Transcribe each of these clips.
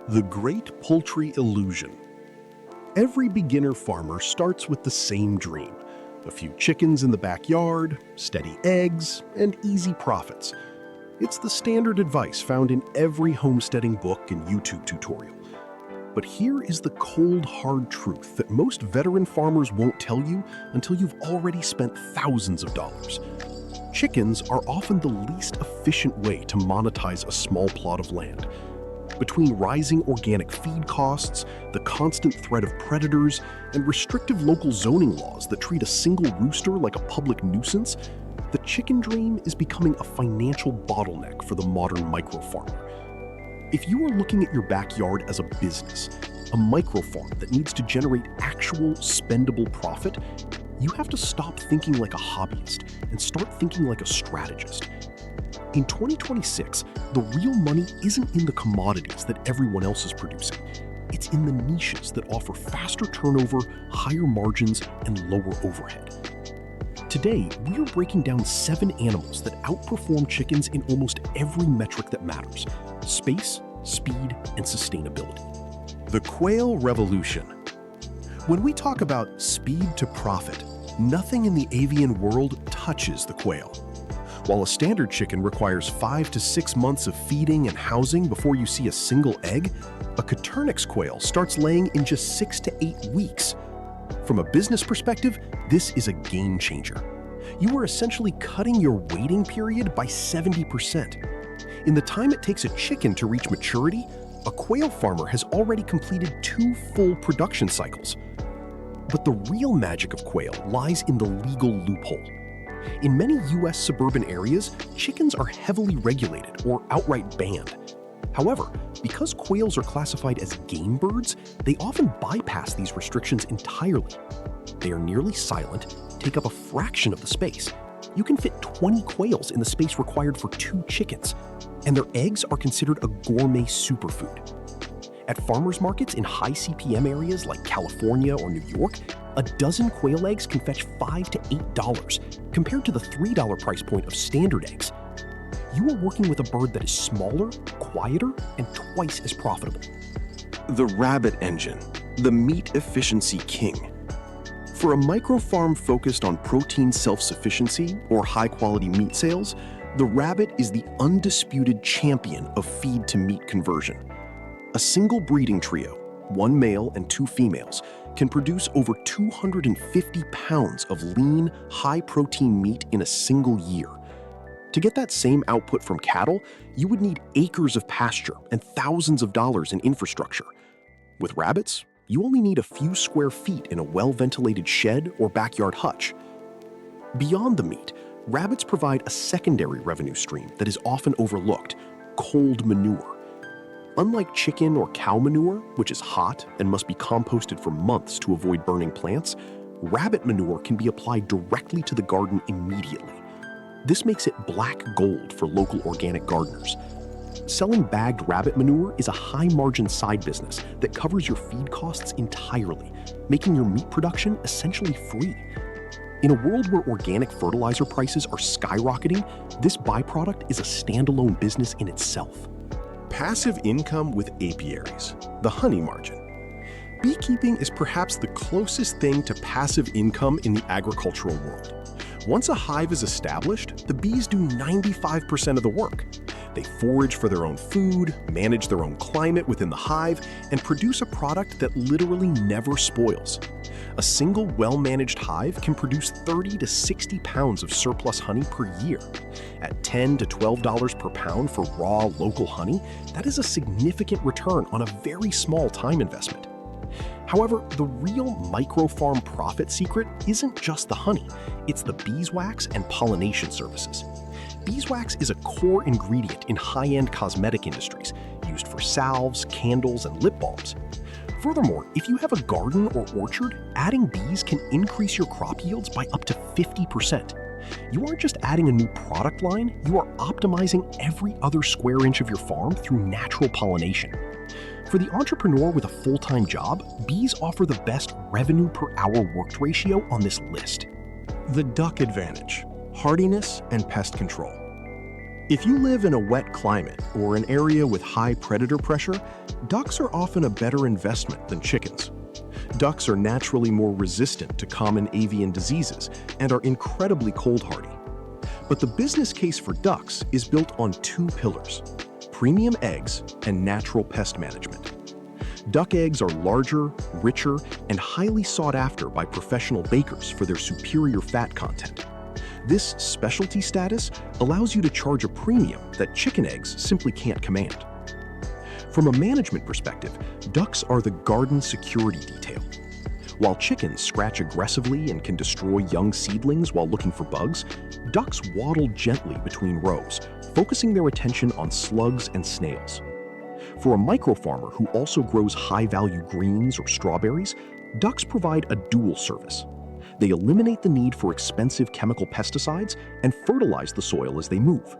The Great Poultry Illusion. Every beginner farmer starts with the same dream: a few chickens in the backyard, steady eggs, and easy profits. It's the standard advice found in every homesteading book and YouTube tutorial. But here is the cold, hard truth that most veteran farmers won't tell you until you've already spent thousands of dollars. Chickens are often the least efficient way to monetize a small plot of land. Between rising organic feed costs, the constant threat of predators, and restrictive local zoning laws that treat a single rooster like a public nuisance, the chicken dream is becoming a financial bottleneck for the modern micro farmer. If you are looking at your backyard as a business, a micro farm that needs to generate actual spendable profit, you have to stop thinking like a hobbyist and start thinking like a strategist. In 2026, the real money isn't in the commodities that everyone else is producing. It's in the niches that offer faster turnover, higher margins, and lower overhead. Today, we are breaking down 7 animals that outperform chickens in almost every metric that matters: space, speed, and sustainability. The Quail Revolution. When we talk about speed to profit, nothing in the avian world touches the quail. While a standard chicken requires 5 to 6 months of feeding and housing before you see a single egg, a Quaternix quail starts laying in just 6 to 8 weeks. From a business perspective, this is a game changer. You are essentially cutting your waiting period by 70%. In the time it takes a chicken to reach maturity, a quail farmer has already completed 2 full production cycles. But the real magic of quail lies in the legal loophole. In many US suburban areas, chickens are heavily regulated or outright banned. However, because quails are classified as game birds, they often bypass these restrictions entirely. They are nearly silent, take up a fraction of the space. You can fit 20 quails in the space required for 2 chickens, and their eggs are considered a gourmet superfood. At farmers markets in high CPM areas like California or New York, a dozen quail eggs can fetch $5 to $8, compared to the $3 price point of standard eggs. You are working with a bird that is smaller, quieter, and twice as profitable. The rabbit engine, the meat efficiency king. For a micro farm focused on protein self-sufficiency or high-quality meat sales, the rabbit is the undisputed champion of feed-to-meat conversion. A single breeding trio, 1 male and 2 females, can produce over 250 pounds of lean, high-protein meat in a single year. To get that same output from cattle, you would need acres of pasture and thousands of dollars in infrastructure. With rabbits, you only need a few square feet in a well-ventilated shed or backyard hutch. Beyond the meat, rabbits provide a secondary revenue stream that is often overlooked: cold manure. Unlike chicken or cow manure, which is hot and must be composted for months to avoid burning plants, rabbit manure can be applied directly to the garden immediately. This makes it black gold for local organic gardeners. Selling bagged rabbit manure is a high-margin side business that covers your feed costs entirely, making your meat production essentially free. In a world where organic fertilizer prices are skyrocketing, this byproduct is a standalone business in itself. Passive income with apiaries, the honey margin. Beekeeping is perhaps the closest thing to passive income in the agricultural world. Once a hive is established, the bees do 95% of the work. They forage for their own food, manage their own climate within the hive, and produce a product that literally never spoils. A single well-managed hive can produce 30 to 60 pounds of surplus honey per year. At $10 to $12 per pound for raw, local honey, that is a significant return on a very small time investment. However, the real micro-farm profit secret isn't just the honey, it's the beeswax and pollination services. Beeswax is a core ingredient in high-end cosmetic industries, used for salves, candles, and lip balms. Furthermore, if you have a garden or orchard, adding bees can increase your crop yields by up to 50%. You aren't just adding a new product line, you are optimizing every other square inch of your farm through natural pollination. For the entrepreneur with a full-time job, bees offer the best revenue per hour worked ratio on this list. The duck advantage: hardiness and pest control. If you live in a wet climate or an area with high predator pressure, ducks are often a better investment than chickens. Ducks are naturally more resistant to common avian diseases and are incredibly cold hardy. But the business case for ducks is built on two pillars: premium eggs and natural pest management. Duck eggs are larger, richer, and highly sought after by professional bakers for their superior fat content. This specialty status allows you to charge a premium that chicken eggs simply can't command. From a management perspective, ducks are the garden security detail. While chickens scratch aggressively and can destroy young seedlings while looking for bugs, ducks waddle gently between rows, focusing their attention on slugs and snails. For a micro-farmer who also grows high-value greens or strawberries, ducks provide a dual service. They eliminate the need for expensive chemical pesticides and fertilize the soil as they move.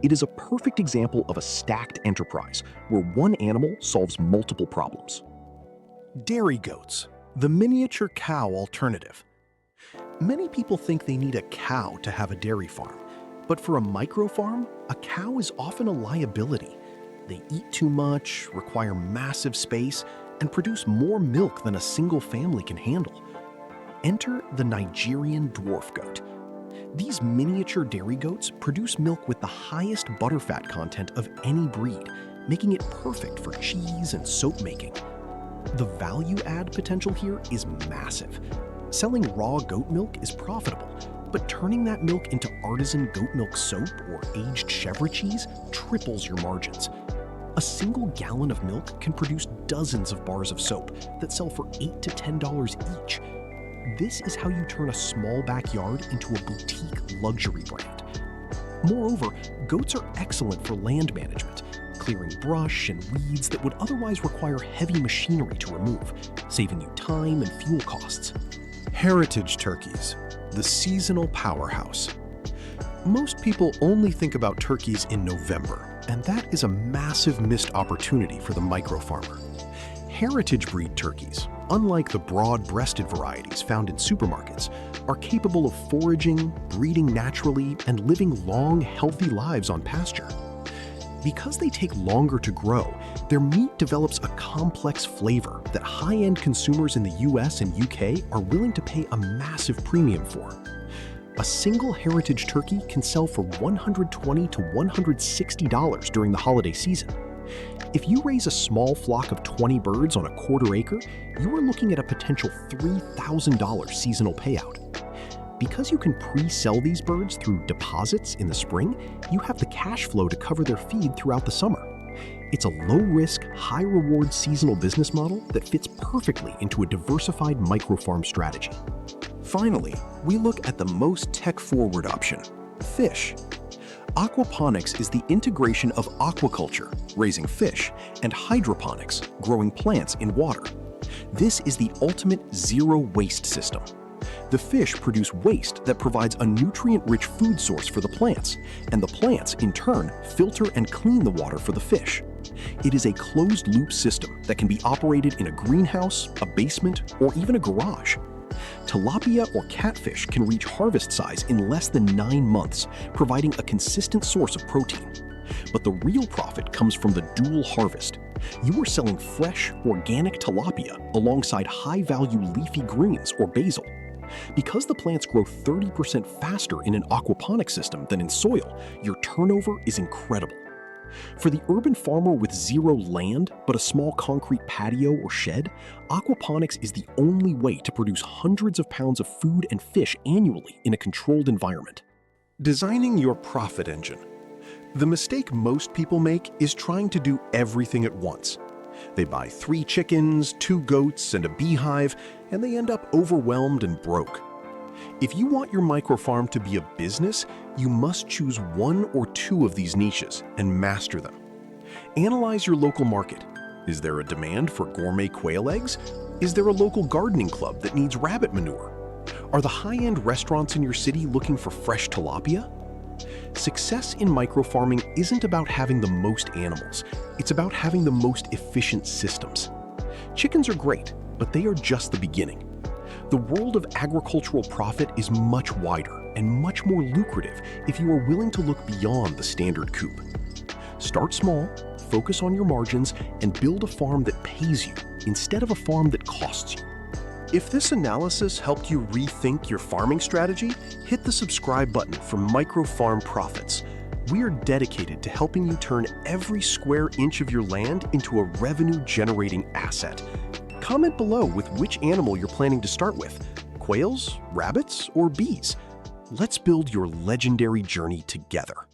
It is a perfect example of a stacked enterprise where one animal solves multiple problems. Dairy goats, the miniature cow alternative. Many people think they need a cow to have a dairy farm, but for a micro farm, a cow is often a liability. They eat too much, require massive space, and produce more milk than a single family can handle. Enter the Nigerian dwarf goat. These miniature dairy goats produce milk with the highest butterfat content of any breed, making it perfect for cheese and soap making. The value add potential here is massive. Selling raw goat milk is profitable, but turning that milk into artisan goat milk soap or aged chèvre cheese triples your margins. A single gallon of milk can produce dozens of bars of soap that sell for $8 to $10 each. This is how you turn a small backyard into a boutique luxury brand. Moreover, goats are excellent for land management, clearing brush and weeds that would otherwise require heavy machinery to remove, saving you time and fuel costs. Heritage turkeys, the seasonal powerhouse. Most people only think about turkeys in November, and that is a massive missed opportunity for the micro farmer. Heritage breed turkeys, unlike the broad-breasted varieties found in supermarkets, are capable of foraging, breeding naturally, and living long, healthy lives on pasture. Because they take longer to grow, their meat develops a complex flavor that high-end consumers in the US and UK are willing to pay a massive premium for. A single heritage turkey can sell for $120 to $160 during the holiday season. If you raise a small flock of 20 birds on a quarter acre, you are looking at a potential $3,000 seasonal payout. Because you can pre-sell these birds through deposits in the spring, you have the cash flow to cover their feed throughout the summer. It's a low-risk, high-reward seasonal business model that fits perfectly into a diversified micro-farm strategy. Finally, we look at the most tech-forward option: fish. Aquaponics is the integration of aquaculture, raising fish, and hydroponics, growing plants in water. This is the ultimate zero-waste system. The fish produce waste that provides a nutrient-rich food source for the plants, and the plants, in turn, filter and clean the water for the fish. It is a closed-loop system that can be operated in a greenhouse, a basement, or even a garage. Tilapia or catfish can reach harvest size in less than 9 months, providing a consistent source of protein. But the real profit comes from the dual harvest. You are selling fresh, organic tilapia alongside high-value leafy greens or basil. Because the plants grow 30% faster in an aquaponic system than in soil, your turnover is incredible. For the urban farmer with zero land but a small concrete patio or shed, aquaponics is the only way to produce hundreds of pounds of food and fish annually in a controlled environment. Designing your profit engine. The mistake most people make is trying to do everything at once. They buy 3 chickens, 2 goats, and a beehive, and they end up overwhelmed and broke. If you want your microfarm to be a business, you must choose 1 or 2 of these niches and master them. Analyze your local market. Is there a demand for gourmet quail eggs? Is there a local gardening club that needs rabbit manure? Are the high-end restaurants in your city looking for fresh tilapia? Success in microfarming isn't about having the most animals. It's about having the most efficient systems. Chickens are great, but they are just the beginning. The world of agricultural profit is much wider, and much more lucrative if you are willing to look beyond the standard coop. Start small, focus on your margins, and build a farm that pays you instead of a farm that costs you. If this analysis helped you rethink your farming strategy, hit the subscribe button for Micro Farm Profits. We are dedicated to helping you turn every square inch of your land into a revenue-generating asset. Comment below with which animal you're planning to start with: quails, rabbits, or bees. Let's build your legendary journey together.